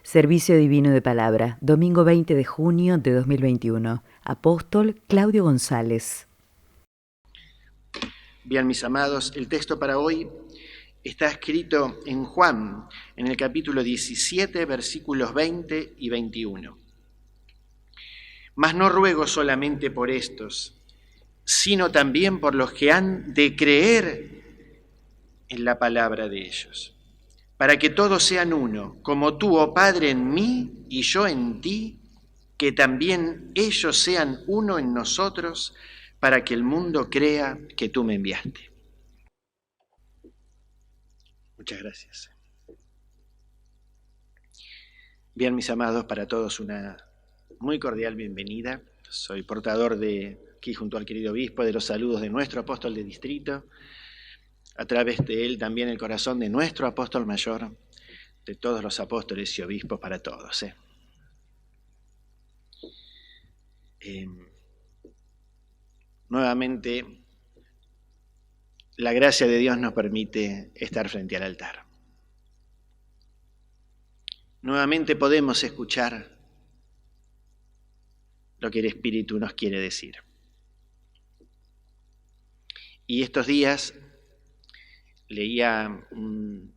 Servicio Divino de Palabra, domingo 20 de junio de 2021. Apóstol Claudio González. Bien, mis amados, el texto para hoy está escrito en Juan, en el capítulo 17, versículos 20 y 21. Mas no ruego solamente por estos, sino también por los que han de creer en la palabra de ellos, para que todos sean uno, como tú, oh Padre, en mí y yo en ti, que también ellos sean uno en nosotros, para que el mundo crea que tú me enviaste. Muchas gracias. Bien, mis amados, para todos una muy cordial bienvenida. Soy portador aquí junto al querido obispo, de los saludos de nuestro apóstol de distrito, a través de él también el corazón de nuestro apóstol mayor, de todos los apóstoles y obispos para todos. Nuevamente, la gracia de Dios nos permite estar frente al altar. Nuevamente podemos escuchar lo que el Espíritu nos quiere decir. Y estos días leía un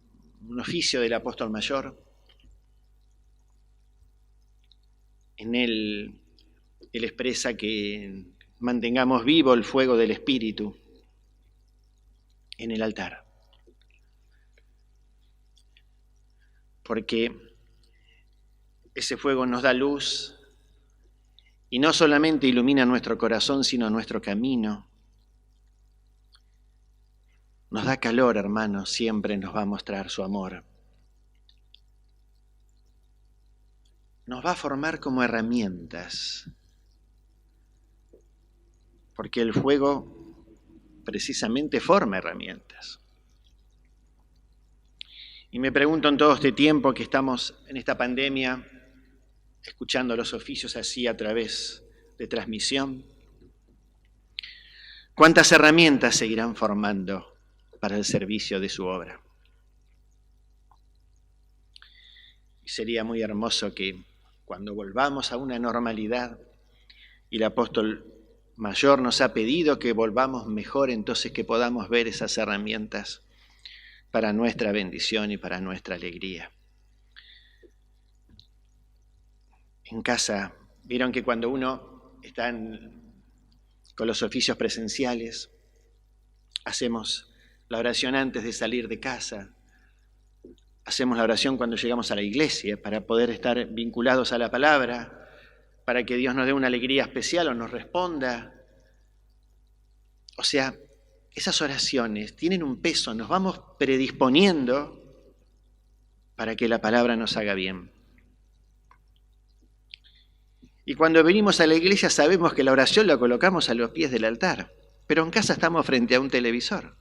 oficio del apóstol mayor. En él expresa que mantengamos vivo el fuego del Espíritu en el altar. Porque ese fuego nos da luz y no solamente ilumina nuestro corazón, sino nuestro camino. Nos da calor, hermanos, siempre nos va a mostrar su amor. Nos va a formar como herramientas, porque el fuego precisamente forma herramientas. Y me pregunto en todo este tiempo que estamos en esta pandemia, escuchando los oficios así a través de transmisión, ¿cuántas herramientas seguirán formando para el servicio de su obra? Y sería muy hermoso que cuando volvamos a una normalidad, y el apóstol mayor nos ha pedido que volvamos mejor, entonces que podamos ver esas herramientas para nuestra bendición y para nuestra alegría. En casa, vieron que cuando uno está con los oficios presenciales, hacemos la oración antes de salir de casa, hacemos la oración cuando llegamos a la iglesia para poder estar vinculados a la palabra, para que Dios nos dé una alegría especial o nos responda. O sea, esas oraciones tienen un peso, nos vamos predisponiendo para que la palabra nos haga bien. Y cuando venimos a la iglesia sabemos que la oración la colocamos a los pies del altar, pero en casa estamos frente a un televisor,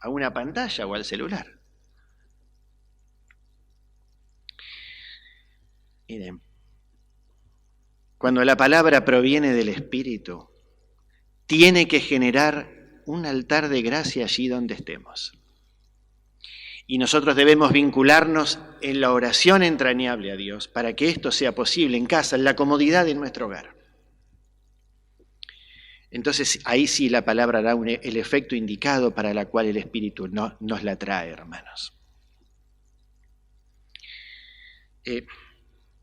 a una pantalla o al celular. Miren, cuando la palabra proviene del Espíritu, tiene que generar un altar de gracia allí donde estemos. Y nosotros debemos vincularnos en la oración entrañable a Dios para que esto sea posible en casa, en la comodidad de nuestro hogar. Entonces ahí sí la palabra da el efecto indicado para el cual el Espíritu nos la trae, hermanos.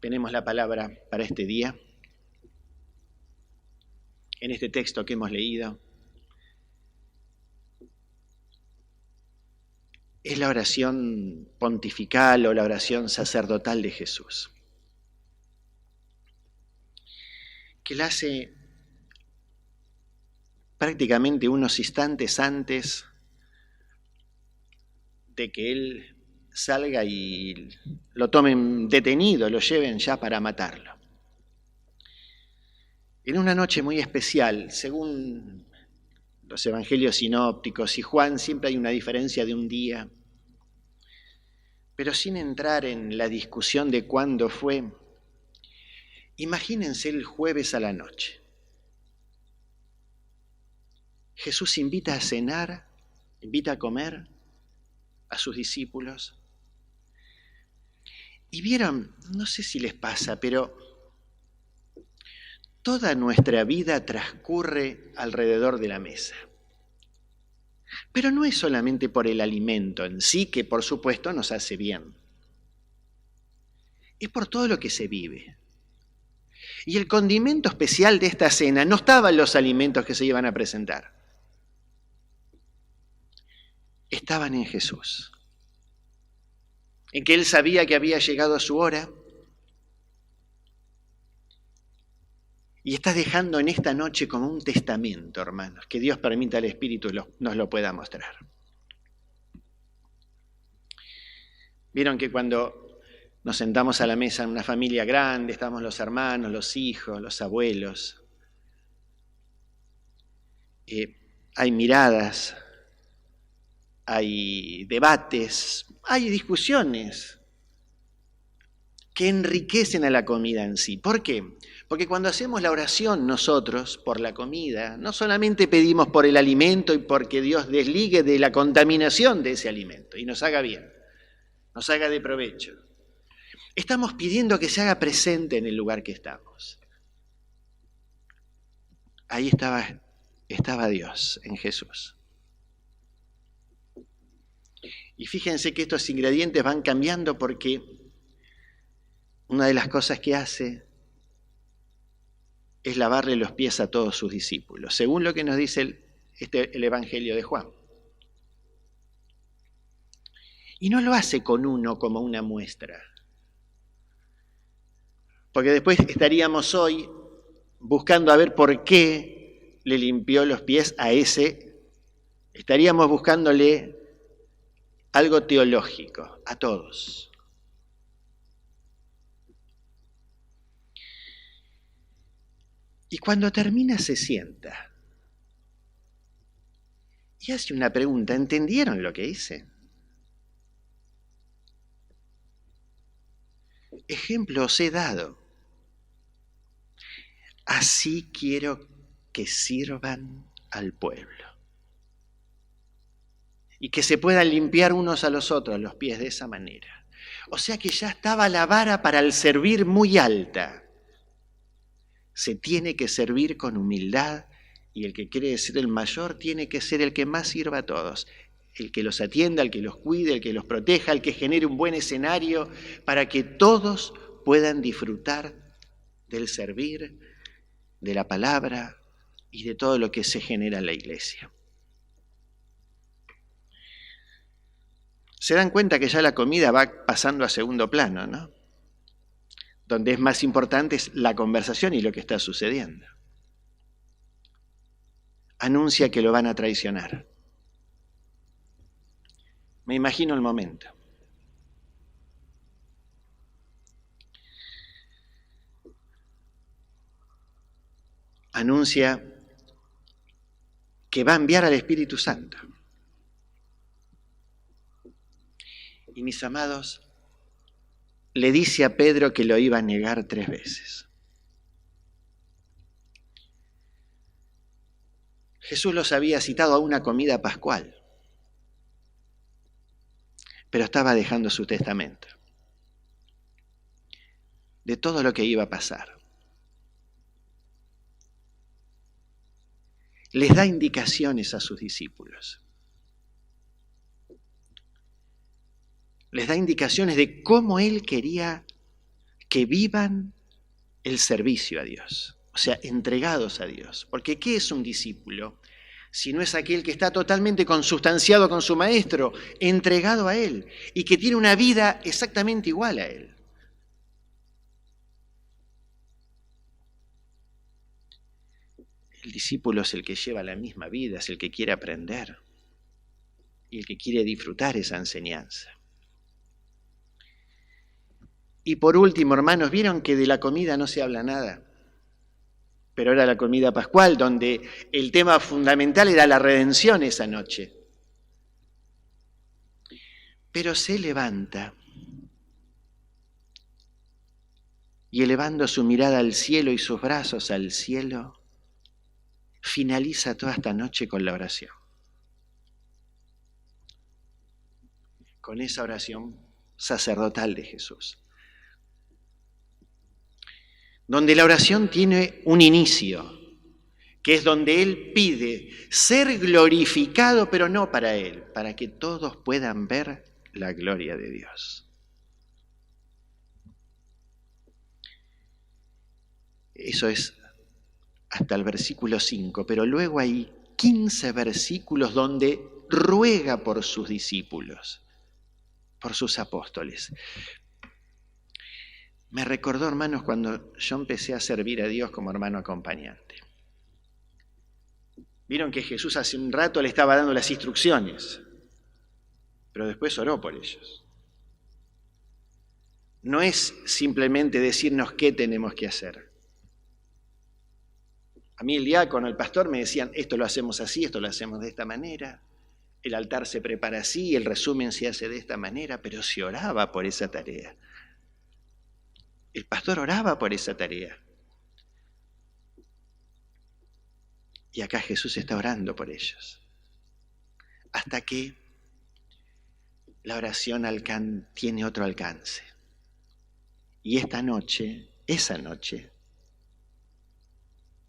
Tenemos la palabra para este día, en este texto que hemos leído. Es la oración pontifical o la oración sacerdotal de Jesús, que la hace prácticamente unos instantes antes de que Él salga y lo tomen detenido, lo lleven ya para matarlo. En una noche muy especial, según los evangelios sinópticos y Juan, siempre hay una diferencia de un día, pero sin entrar en la discusión de cuándo fue, imagínense el jueves a la noche. Jesús invita a cenar, invita a comer a sus discípulos Y vieron, no sé si les pasa, pero toda nuestra vida transcurre alrededor de la mesa. Pero no es solamente por el alimento en sí, que por supuesto nos hace bien. Es por todo lo que se vive. Y el condimento especial de esta cena no estaba en los alimentos que se iban a presentar. Estaban en Jesús. En que Él sabía que había llegado su hora. Y está dejando en esta noche como un testamento, hermanos, que Dios permita al Espíritu nos lo pueda mostrar. Vieron que cuando nos sentamos a la mesa en una familia grande, estamos los hermanos, los hijos, los abuelos, hay miradas, hay debates, hay discusiones que enriquecen a la comida en sí. ¿Por qué? Porque cuando hacemos la oración nosotros por la comida, no solamente pedimos por el alimento y porque Dios desligue de la contaminación de ese alimento y nos haga bien, nos haga de provecho. Estamos pidiendo que se haga presente en el lugar que estamos. Ahí estaba Dios en Jesús. Y fíjense que estos ingredientes van cambiando porque una de las cosas que hace es lavarle los pies a todos sus discípulos, según lo que nos dice el Evangelio de Juan. Y no lo hace con uno como una muestra, porque después estaríamos hoy buscando a ver por qué le limpió los pies a ese, estaríamos buscándole algo teológico a todos. Y cuando termina se sienta y hace una pregunta, ¿entendieron lo que hice? Ejemplo os he dado. Así quiero que sirvan al pueblo. Y que se puedan limpiar unos a los otros los pies de esa manera. O sea que ya estaba la vara para el servir muy alta. Se tiene que servir con humildad y el que quiere ser el mayor tiene que ser el que más sirva a todos. El que los atienda, el que los cuide, el que los proteja, el que genere un buen escenario para que todos puedan disfrutar del servir, de la palabra y de todo lo que se genera en la iglesia. Se dan cuenta que ya la comida va pasando a segundo plano, ¿no? Donde es más importante es la conversación y lo que está sucediendo. Anuncia que lo van a traicionar. Me imagino el momento. Anuncia que va a enviar al Espíritu Santo. Y mis amados, le dice a Pedro que lo iba a negar 3 veces. Jesús los había citado a una comida pascual, pero estaba dejando su testamento de todo lo que iba a pasar. Les da indicaciones a sus discípulos. Les da indicaciones de cómo Él quería que vivan el servicio a Dios, o sea, entregados a Dios. Porque ¿qué es un discípulo? Si no es aquel que está totalmente consustanciado con su maestro, entregado a Él, y que tiene una vida exactamente igual a Él. El discípulo es el que lleva la misma vida, es el que quiere aprender y el que quiere disfrutar esa enseñanza. Y por último, hermanos, ¿vieron que de la comida no se habla nada? Pero era la comida pascual, donde el tema fundamental era la redención esa noche. Pero se levanta y elevando su mirada al cielo y sus brazos al cielo, finaliza toda esta noche con la oración. Con esa oración sacerdotal de Jesús. donde la oración tiene un inicio, que es donde Él pide ser glorificado, pero no para Él, para que todos puedan ver la gloria de Dios. Eso es hasta el versículo 5, pero luego hay 15 versículos donde ruega por sus discípulos, por sus apóstoles. Me recordó, hermanos, cuando yo empecé a servir a Dios como hermano acompañante. Vieron que Jesús hace un rato le estaba dando las instrucciones, pero después oró por ellos. No es simplemente decirnos qué tenemos que hacer. A mí el diácono, el pastor me decían, esto lo hacemos así, esto lo hacemos de esta manera, el altar se prepara así, el resumen se hace de esta manera, pero se oraba por esa tarea. El pastor oraba por esa tarea. Y acá Jesús está orando por ellos. Hasta que la oración tiene otro alcance. Y esa noche,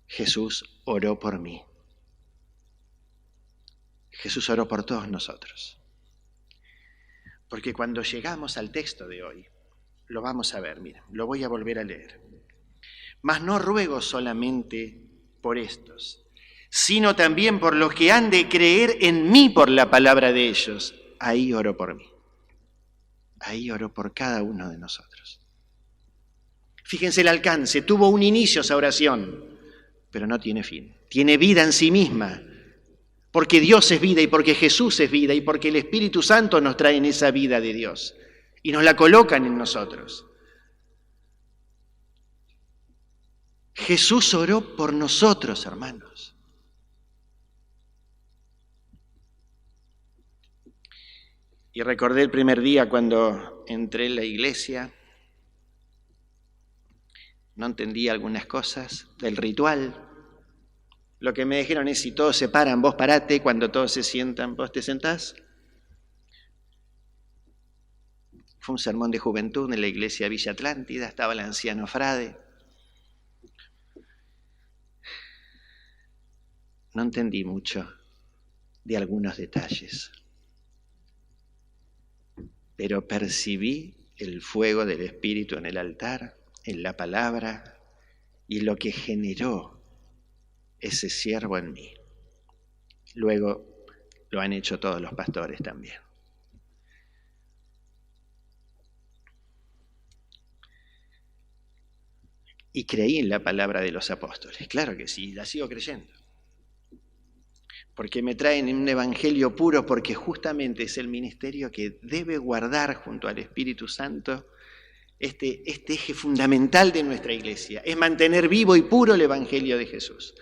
Jesús oró por mí. Jesús oró por todos nosotros. Porque cuando llegamos al texto de hoy, lo vamos a ver, miren, lo voy a volver a leer. Mas no ruego solamente por estos, sino también por los que han de creer en mí por la palabra de ellos. Ahí oro por mí. Ahí oro por cada uno de nosotros. Fíjense el alcance, tuvo un inicio esa oración, pero no tiene fin. Tiene vida en sí misma, porque Dios es vida y porque Jesús es vida y porque el Espíritu Santo nos trae en esa vida de Dios y nos la colocan en nosotros. Jesús oró por nosotros, hermanos. Y recordé el primer día cuando entré en la iglesia, no entendía algunas cosas del ritual. Lo que me dijeron es, si todos se paran, vos parate, cuando todos se sientan, vos te sentás. Fue un sermón de juventud en la iglesia Villa Atlántida, estaba el anciano Frade. No entendí mucho de algunos detalles, pero percibí el fuego del Espíritu en el altar, en la palabra, y lo que generó ese siervo en mí. Luego lo han hecho todos los pastores también. Y creí en la palabra de los apóstoles, claro que sí, la sigo creyendo. Porque me traen un evangelio puro, porque justamente es el ministerio que debe guardar junto al Espíritu Santo este eje fundamental de nuestra iglesia, es mantener vivo y puro el evangelio de Jesús.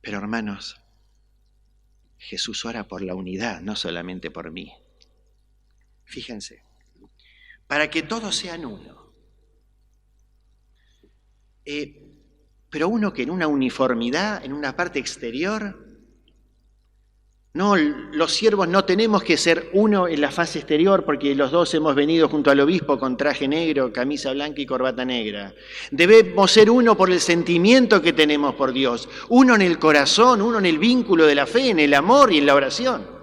Pero hermanos, Jesús ora por la unidad, no solamente por mí. Fíjense, para que todos sean uno. Pero uno que en una uniformidad, en una parte exterior, no, los siervos no tenemos que ser uno en la fase exterior porque los dos hemos venido junto al obispo con traje negro, camisa blanca y corbata negra. Debemos ser uno por el sentimiento que tenemos por Dios, uno en el corazón, uno en el vínculo de la fe, en el amor y en la oración.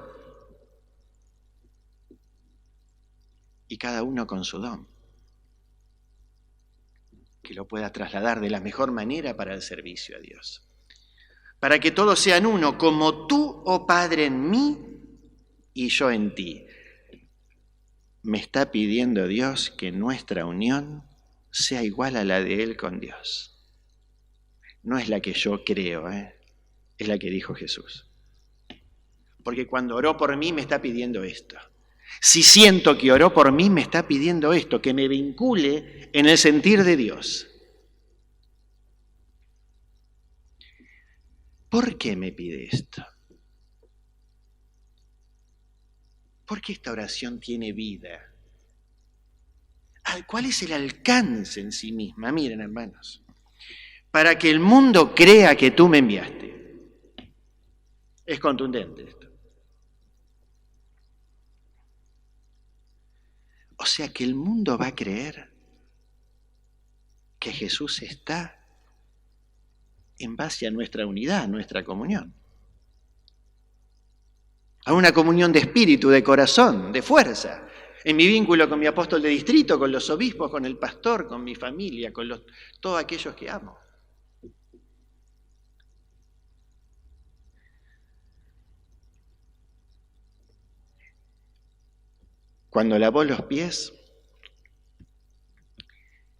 Y cada uno con su don, que lo pueda trasladar de la mejor manera para el servicio a Dios. Para que todos sean uno, como tú, oh Padre, en mí y yo en ti. Me está pidiendo Dios que nuestra unión sea igual a la de Él con Dios. No es la que yo creo, es la que dijo Jesús. Porque cuando oró por mí me está pidiendo esto. Si siento que oró por mí me está pidiendo esto, que me vincule en el sentir de Dios. ¿Por qué me pide esto? Porque esta oración tiene vida. ¿Cuál es el alcance en sí misma? Miren, hermanos, para que el mundo crea que tú me enviaste. Es contundente esto. O sea que el mundo va a creer que Jesús está en base a nuestra unidad, a nuestra comunión. A una comunión de espíritu, de corazón, de fuerza. En mi vínculo con mi apóstol de distrito, con los obispos, con el pastor, con mi familia, con todos aquellos que amo. Cuando lavó los pies,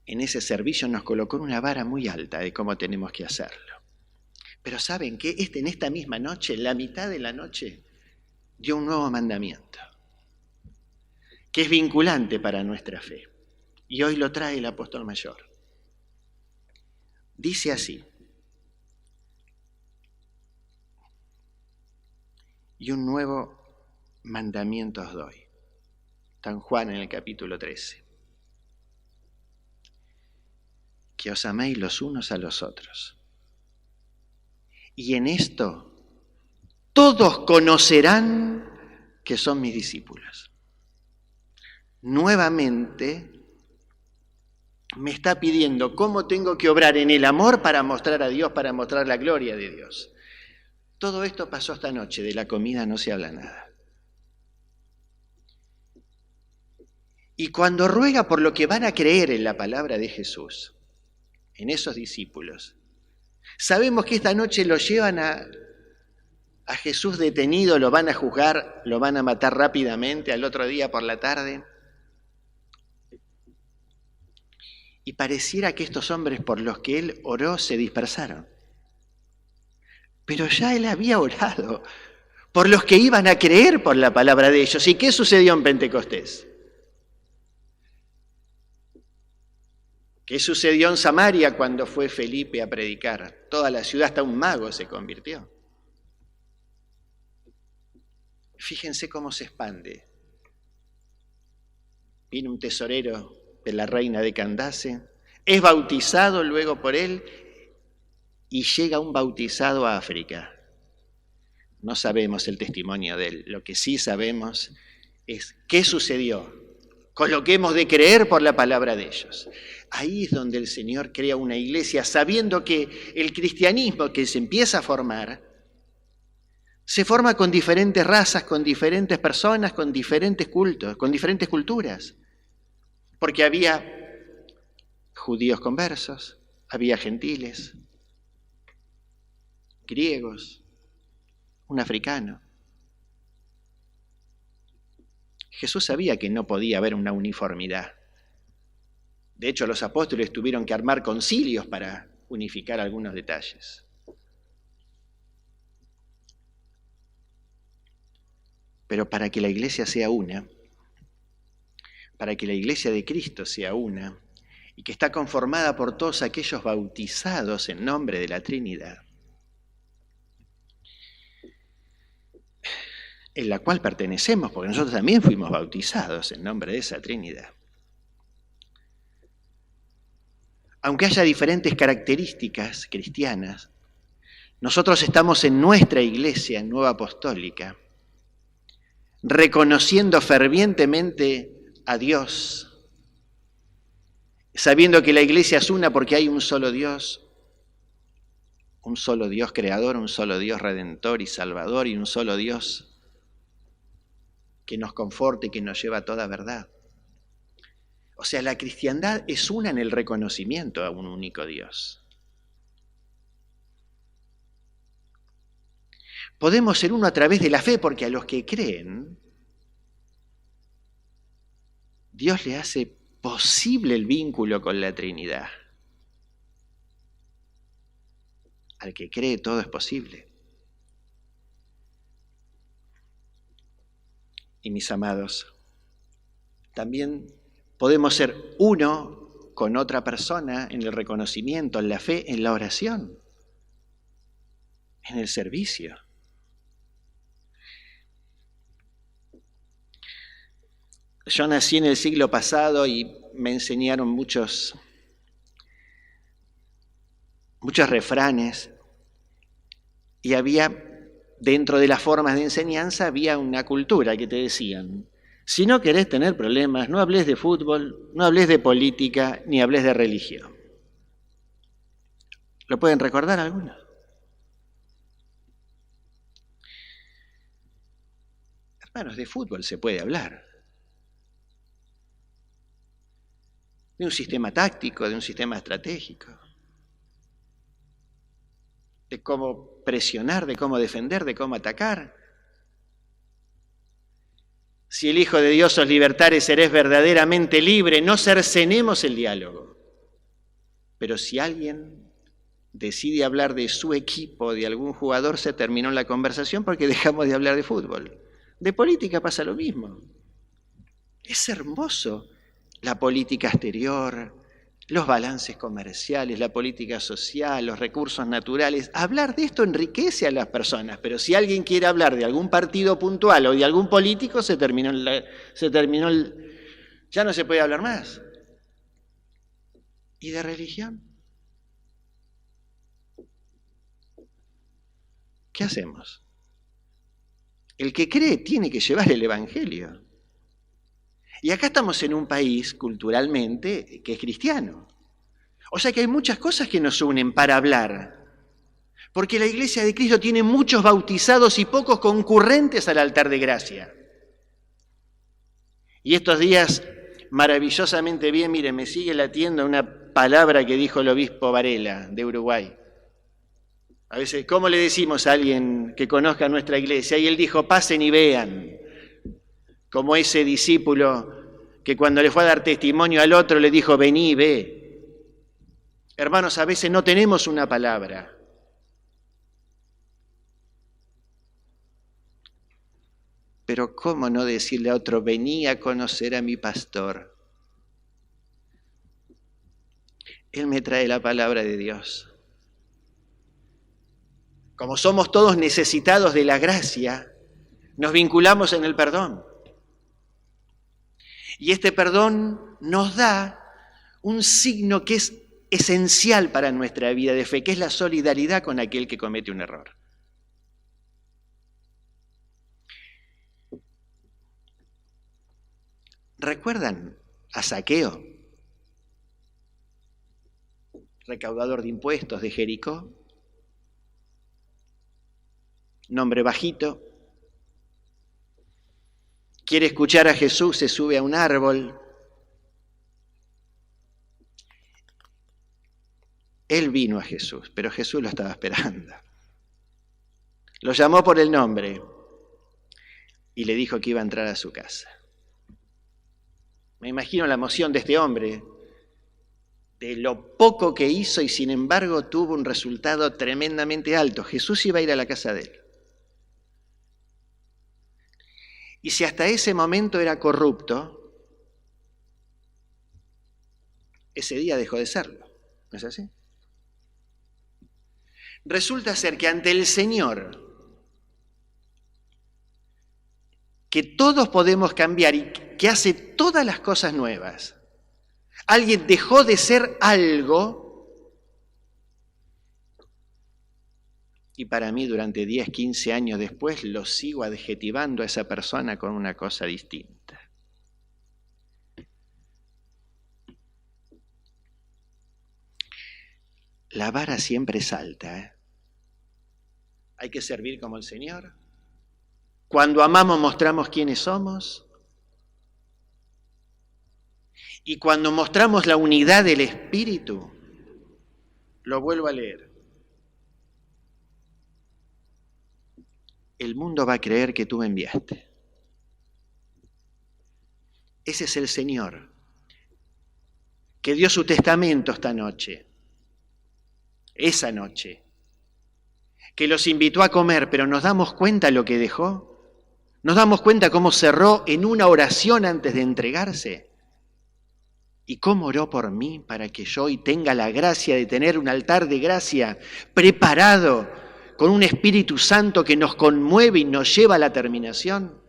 en ese servicio nos colocó en una vara muy alta de cómo tenemos que hacerlo. Pero ¿saben qué? En esta misma noche, en la mitad de la noche, dio un nuevo mandamiento, que es vinculante para nuestra fe. Y hoy lo trae el apóstol mayor. Dice así: y un nuevo mandamiento os doy. San Juan en el capítulo 13. Que os améis los unos a los otros. Y en esto todos conocerán que son mis discípulos. Nuevamente me está pidiendo cómo tengo que obrar en el amor para mostrar a Dios, para mostrar la gloria de Dios. Todo esto pasó esta noche, de la comida no se habla nada. Y cuando ruega por lo que van a creer en la palabra de Jesús, en esos discípulos, sabemos que esta noche lo llevan a Jesús detenido, lo van a juzgar, lo van a matar rápidamente al otro día por la tarde. Y pareciera que estos hombres por los que él oró se dispersaron. Pero ya él había orado por los que iban a creer por la palabra de ellos. ¿Y qué sucedió en Pentecostés? ¿Qué sucedió en Samaria cuando fue Felipe a predicar? Toda la ciudad, hasta un mago se convirtió. Fíjense cómo se expande. Viene un tesorero de la reina de Candace, es bautizado luego por él y llega un bautizado a África. No sabemos el testimonio de él, lo que sí sabemos es qué sucedió con lo que hemos de creer por la palabra de ellos. Ahí es donde el Señor crea una iglesia, sabiendo que el cristianismo que se empieza a formar, se forma con diferentes razas, con diferentes personas, con diferentes cultos, con diferentes culturas. Porque había judíos conversos, había gentiles, griegos, un africano. Jesús sabía que no podía haber una uniformidad. De hecho, los apóstoles tuvieron que armar concilios para unificar algunos detalles. Pero para que la iglesia sea una, para que la iglesia de Cristo sea una, y que está conformada por todos aquellos bautizados en nombre de la Trinidad, en la cual pertenecemos, porque nosotros también fuimos bautizados en nombre de esa Trinidad. Aunque haya diferentes características cristianas, nosotros estamos en nuestra iglesia nueva apostólica, reconociendo fervientemente a Dios, sabiendo que la iglesia es una porque hay un solo Dios creador, un solo Dios redentor y salvador, y un solo Dios que nos conforte y que nos lleva a toda verdad. O sea, la cristiandad es una en el reconocimiento a un único Dios. Podemos ser uno a través de la fe, porque a los que creen, Dios le hace posible el vínculo con la Trinidad. Al que cree todo es posible. Y mis amados, también podemos ser uno con otra persona en el reconocimiento, en la fe, en la oración, en el servicio. Yo nací en el siglo pasado y me enseñaron muchos refranes, y había, dentro de las formas de enseñanza, había una cultura que te decían: Si no querés tener problemas, no hables de fútbol, no hables de política, ni hables de religión. ¿Lo pueden recordar algunos? Hermanos, de fútbol se puede hablar. De un sistema táctico, de un sistema estratégico. De cómo presionar, de cómo defender, de cómo atacar. Si el Hijo de Dios os libertare, seréis verdaderamente libre. No cercenemos el diálogo. Pero si alguien decide hablar de su equipo, de algún jugador, se terminó la conversación porque dejamos de hablar de fútbol. De política pasa lo mismo. Es hermoso la política exterior, los balances comerciales, la política social, los recursos naturales. Hablar de esto enriquece a las personas, pero si alguien quiere hablar de algún partido puntual o de algún político, ya no se puede hablar más. ¿Y de religión? ¿Qué hacemos? El que cree tiene que llevar el Evangelio. Y acá estamos en un país culturalmente que es cristiano. O sea que hay muchas cosas que nos unen para hablar. Porque la Iglesia de Cristo tiene muchos bautizados y pocos concurrentes al altar de gracia. Y estos días, maravillosamente bien, miren, me sigue latiendo una palabra que dijo el obispo Varela de Uruguay. A veces, ¿cómo le decimos a alguien que conozca nuestra iglesia? Y él dijo, pasen y vean. Como ese discípulo que cuando le fue a dar testimonio al otro le dijo, vení y ve. Hermanos, a veces no tenemos una palabra. Pero ¿cómo no decirle a otro, vení a conocer a mi pastor? Él me trae la palabra de Dios. Como somos todos necesitados de la gracia, nos vinculamos en el perdón. Y este perdón nos da un signo que es esencial para nuestra vida de fe, que es la solidaridad con aquel que comete un error. ¿Recuerdan a Zaqueo, recaudador de impuestos de Jericó? Nombre bajito, quiere escuchar a Jesús, se sube a un árbol. Él vino a Jesús, pero Jesús lo estaba esperando. Lo llamó por el nombre y le dijo que iba a entrar a su casa. Me imagino la emoción de este hombre, de lo poco que hizo y sin embargo tuvo un resultado tremendamente alto. Jesús iba a ir a la casa de él. Y si hasta ese momento era corrupto, ese día dejó de serlo. ¿No es así? Resulta ser que ante el Señor, que todos podemos cambiar y que hace todas las cosas nuevas, alguien dejó de ser algo y para mí durante 10, 15 años después lo sigo adjetivando a esa persona con una cosa distinta. La vara siempre es alta, ¿eh? Hay que servir como el Señor. Cuando amamos mostramos quiénes somos. Y cuando mostramos la unidad del Espíritu, lo vuelvo a leer. El mundo va a creer que tú me enviaste. Ese es el Señor, que dio su testamento esta noche, esa noche, que los invitó a comer, pero ¿nos damos cuenta lo que dejó? ¿Nos damos cuenta cómo cerró en una oración antes de entregarse? ¿Y cómo oró por mí para que yo hoy tenga la gracia de tener un altar de gracia preparado con un Espíritu Santo que nos conmueve y nos lleva a la terminación?